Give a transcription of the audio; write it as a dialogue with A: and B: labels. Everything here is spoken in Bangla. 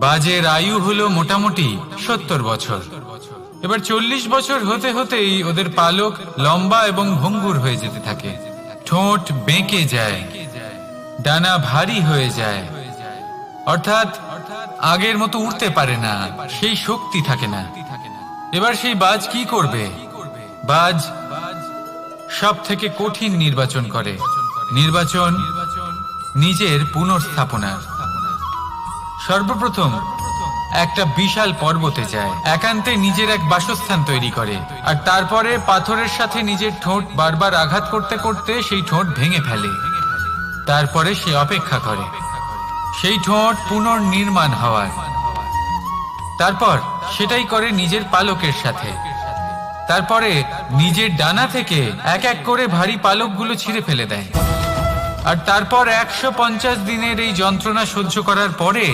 A: বাজের আয়ু হলো মোটামুটি 70 বছর। এবার 40 বছর হতে হতেই ওদের পালক লম্বা এবং ভঙ্গুর হয়ে যেতে থাকে, ঠোঁট বেঁকে যায়, ডানা ভারী হয়ে যায়, অর্থাৎ আগের মতো উড়তে পারে না, সেই শক্তি থাকে না। এবার সেই বাজ কি করবে? বাজ সব থেকে কঠিন নির্বাচন করে, নির্বাচন নিজের পুনর্স্থাপনার। সর্বপ্রথম একটা বিশাল পর্বতে যায়, একান্তে নিজের এক বাসস্থান তৈরি করে, আর তারপরে পাথরের সাথে নিজের ঠোঁট বারবার আঘাত করতে করতে সেই ঠোঁট ভেঙে ফেলে। তারপরে সে অপেক্ষা করে সেই ঠোঁট পুনর্নির্মাণ হওয়ার। তারপর সেটাই করে নিজের পালকের সাথে। তারপরে নিজের ডানা থেকে এক এক করে ভারী পালকগুলো ছিঁড়ে ফেলে দেয়। আর তারপর 150 দিনের এই যন্ত্রণা সহ্য করার পরে